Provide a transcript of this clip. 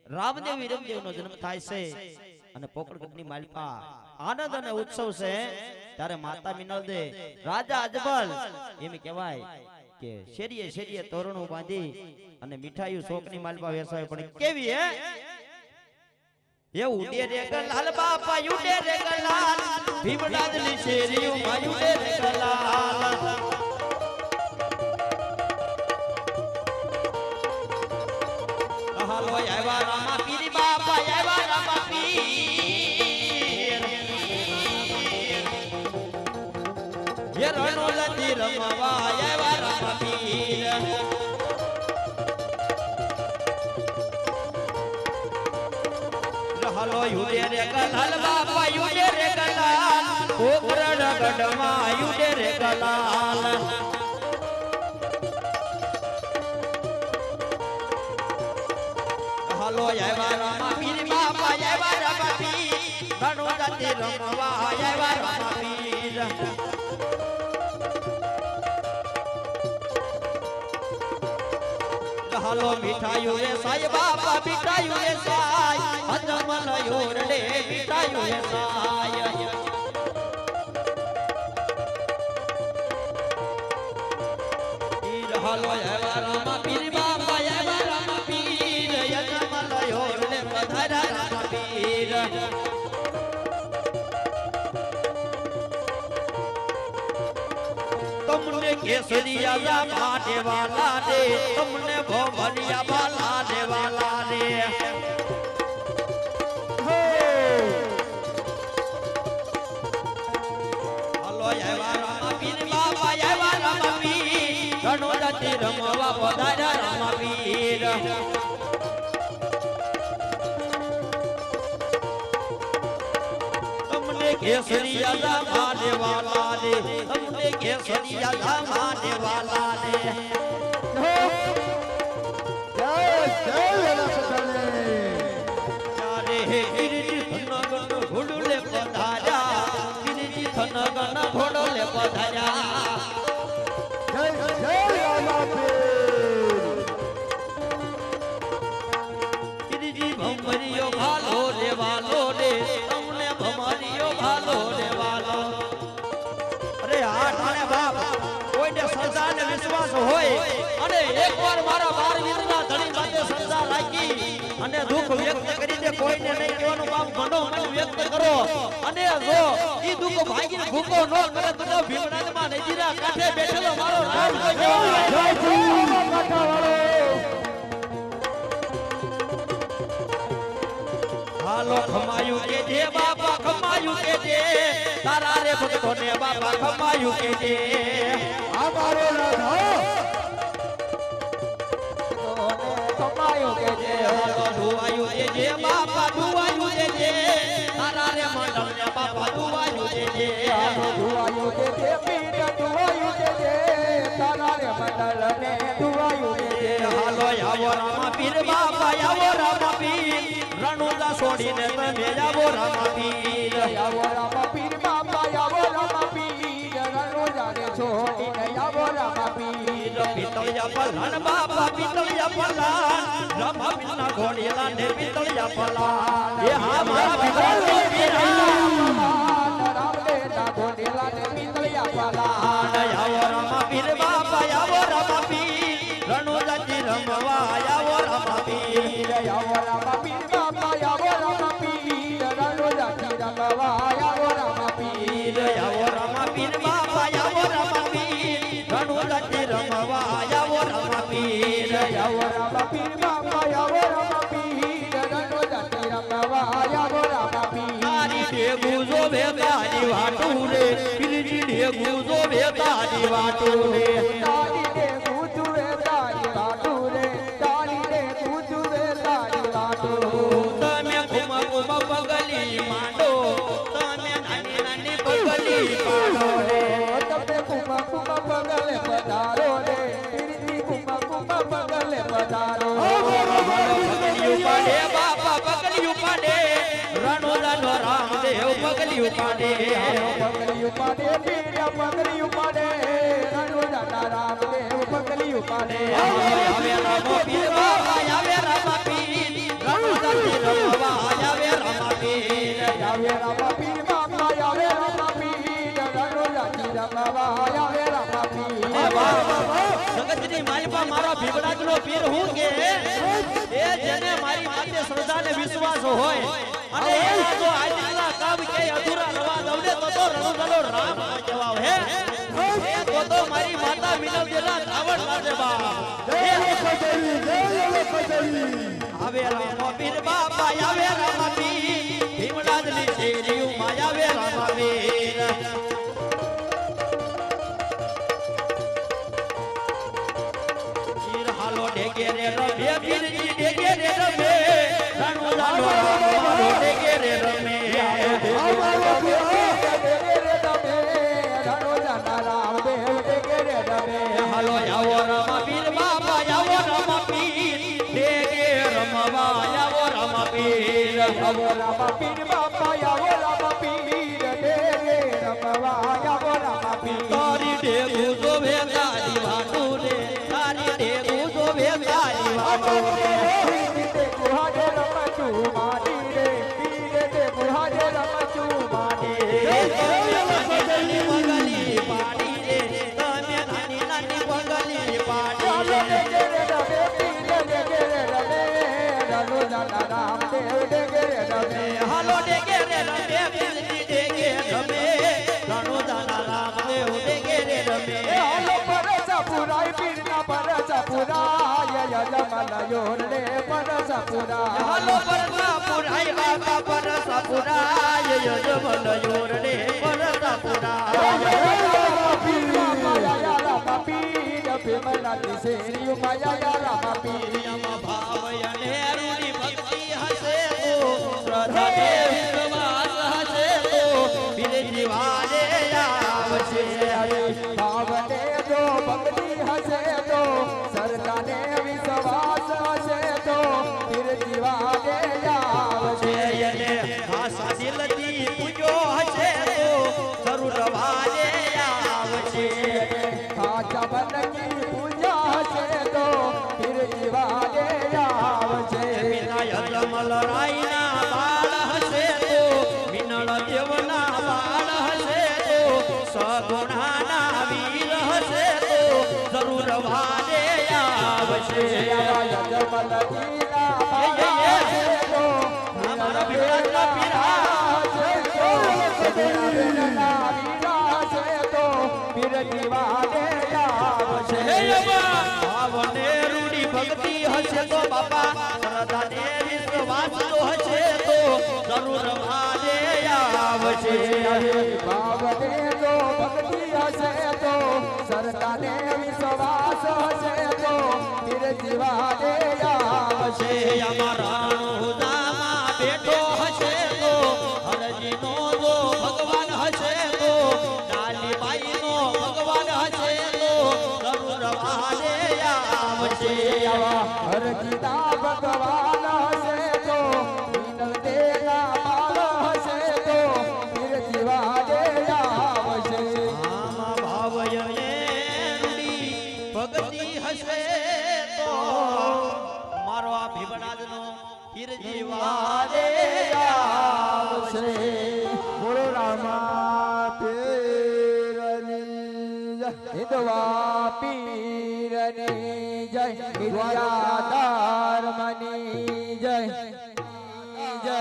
રામદેવ વીરમદેવનો જન્મ થાય છે અને પોકળગઢની માલિકા આનંદ અને ઉત્સવ છે ત્યારે માતા મિનવદે રાજા અજબલ એમ કહેવાય કે શેરીએ શેરીએ તોરણો બાંધી અને મીઠાઈઓ શોકની માલિકા વેસાય પણ કેવી હે એ ઉડે રે ગલાલ બાપા ઉડે રે ગલાલ ભીમડાદની શેરીઓ માં ઉડે રે ગલાલ હાલો આવ્યા રામા પીર બાપા આવ્યા રામા પીર એ રણોલતી રમવા આવ્યા રામા પીર હાલો યુડે રે ગલાલ બાપા યુડે રે ગલાલ કોકરડ ગઢમાં યુડે રે ગલાલ હાલો આવ્યા રામા પીર બાપા આવ્યા રામા પીર રણોલતી રમવા આવ્યા રામા પીર હાલો મીઠાયું રે સાય બાપા મીઠાયું રે સાય અજમલ યોરડે મીઠાયું રે સાય પીર હાલો આવ્યા રામા પીર બાપા આવ્યા રામા પીર અજમલ યોરડે પધાર્યા રામા પીર तुमने केसरिया भाटे वाला दे तुमने भोवरिया वाला दे वाला दे हलो आया रामा पीर बाबा आया रामा पीर गणोदती रमवा पधार्या रामा पीर केसरिया माने वाला दे हमने केसरिया माने वाला दे चारे गिरिजी थनगन घोड़ले पधार्या गिरिजी थनगन घोड़ले पधार्या जय जय रामा पीर गिरिजी भंवरियो भालो रे वालो रे भमारियो भालो रे वालो अरे आ ठाणे बाप कोઈને સંસારને વિશ્વાસ હોય અને એકવાર મારા 12 વીરના ધણી માટે સંસાર રાખી અને દુઃખ વ્યક્ત કરી દે કોઈને નહીં કહેવાનું બાપ ઘણો મને વ્યક્ત કરો અને જો ઈ દુઃખ ભાગીને ભૂકો ન કરે તો ભીમડામાં નજીરા કાંઠે બેઠેલો મારો રામ કોઈ જય શ્રી કાંઠાવાળો હાલો ખમાયું કે જે બાપા ખમાયું કે જે તારા રે ભક્તો ને બાપા ખમાયું કે જે આ મારો રાધો ખમાયું કે જે હાલો ધુવાયું કે જે બાપા ધુવાયું કે જે તારા રે મંડળ ને બાપા ધુવાયું કે જે હાલો ધુવાયું કે જે પીઠ ધુવાયું કે જે તારા રે મંડળ ને ધુવાયું કે જે હાલો આવો રામા પીર બાપા આવો રામા પીર રણુલા છોડીને તમે આવો રામા પીર બાપા આવો રામા પીર રણુલાને છોડીને આવો રામા પીર પિતળિયા પલાણ બાપા પિતળિયા પલાણ રામા પીરના ઘોડીલા ને પિતળિયા પલાણ એ હા મારા પિતળિયા પીર રામદેવના ઘોડીલા ને પિતળિયા પલાણ આવો રામા પીર બાપા આવો રામા પીર રણુલાજી રમવા આવો રામા પીર આવો રામા પીર આવો રામા પીર રણુલાજી રમવા આવો રામા પીર આવો રામા પીર બાપા આવો રામા પીર રણુલાજી રમવા આવો રામા પીર આવો રામા પીર બાપા આવો રામા પીર રણુલાજી રમવા આવો રામા પીર તારી દેગુ જો વેતાની વાટુ રે પીરજી દેગુ જો વેતાની વાટુ રે તારી દેગુ જો વેતાની વાટુ રે તારી દેગુ જો વેતાની વાટુ પગલી માંડો તમે નાની નાની પગલી પાડો રે તમે કુમા કુમા પગલે પધારો રે પીરજી કુમા કુમા પગલે પધારો પગલી ઉપાડે બાપા પગલી ઉપાડે રણોલાનો રામદેવ પગલી ઉપાડે પગલી ઉપાડે પીર પગલી ઉપાડે રણોલાના રામદેવ પગલી ઉપાડે આવે રામો પીર બાપા આવે રામા પીર નથી રમવા આવે રમાપીર આવે રમાપીર બાપા આવે રમાપીર રણુજાજી રમવા આવે રમાપીર જગતની માલિકા મારા ભીમરાજનો પીર હું કે એ જેને મારી માથે શ્રદ્ધા ને વિશ્વાસ હોય અને એના જો આજના કામ કે અધૂરા રવા દવડે તો રણુજાનો રામ જવાબ હે એ તો મારી માતા મિનવદેલા રાવણ લાગે બા આવે રામપીર બાપા આવે રામપીર ભીમરાજની શેરીઓ માં આવે રામપીર ડેગે રે રમે પીરજી ડેગે રે રમે રણુજાનો રામ ડેગે રે રમે હાલો આવો રમાપીર બાપા આવો રમાપીર ડેગે રમવા આવો રમાપીર આવો રમાપીર બાપા આવો રમાપીર ડેગે રમવા આવો રમાપીર તારી ડેગુ જો ભેગારી વાટુ રે તારી ડેગુ જો ભેગારી વાટુ રે ગુહાજે રમચુ માડી રે પીરે તે ગુહાજે રમચુ માડી રે નાની પગલી પાડી રે તમે નાની પગલી પાડી રે હાલો ડેગે રે રમે પીરજી ડેગે રમે રણુજાના રામદેવ ડેગે રે રમે હાલો પરસા પુરાય પીરના પરસા પુરાય યજમલ રે પરસા પુરાય હાલો પરસા પુરાય બાપા પરસા પુરાય યજમલ રે પરસા પુરાય ભાવ અને રૂડી ભક્તિ હશે તો શ્રદ્ધા ને વિશ્વાસ હશે તો પીરજી વારે આવશે ભાવને જો ભક્તિ હશે તો સરદાને વિશ્વાસ હશે તો ફિર જીવાને આવશે અને આશા દિલથી પૂજો હશે તો જરૂર વારે આવશે ખાચા બનકી પૂજા હશે તો ફિર જીવાને આવશે યજમલ રાયના બાળ હશે તો મિનળ દેવના બાળ હશે તો સગુણાના વીર હશે તો જરૂર વારે આવશે યજમલ જીના અમારા ભીમરાજના પીર હશે તો સગુણાના વીરા હશે તો ફિર જીવાને આવશે ભાવને રૂડી ભક્તિ હશે તો બાપા શ્રદ્ધા ને વિશ્વાસ તો હશે તો જરૂર વારે આવશે ભાવને જો ભક્તિ હશે તો સરદાને વિશ્વાસ હશે તો ફિર જીવાને આવશે અમારા રણુજામાં બેઠો હશે તો હરજીનો જો ભગવાન હશે તો ડાલીબાઈનો ભગવાન હશે તો જરૂર વારે આવશે હરજીના ભગવાન હશે તો વિનવદેના બાળ હશે તો ફિર જીવાને આવશે આમાં ભાવય રૂડી ભક્તિ હશે તો મારો આ ભીમરાજનો પીરજી વારે આવશે બોલો રામા પીરની જય હિંદવા પીરની જય હિંદવા ધર્મની જય જય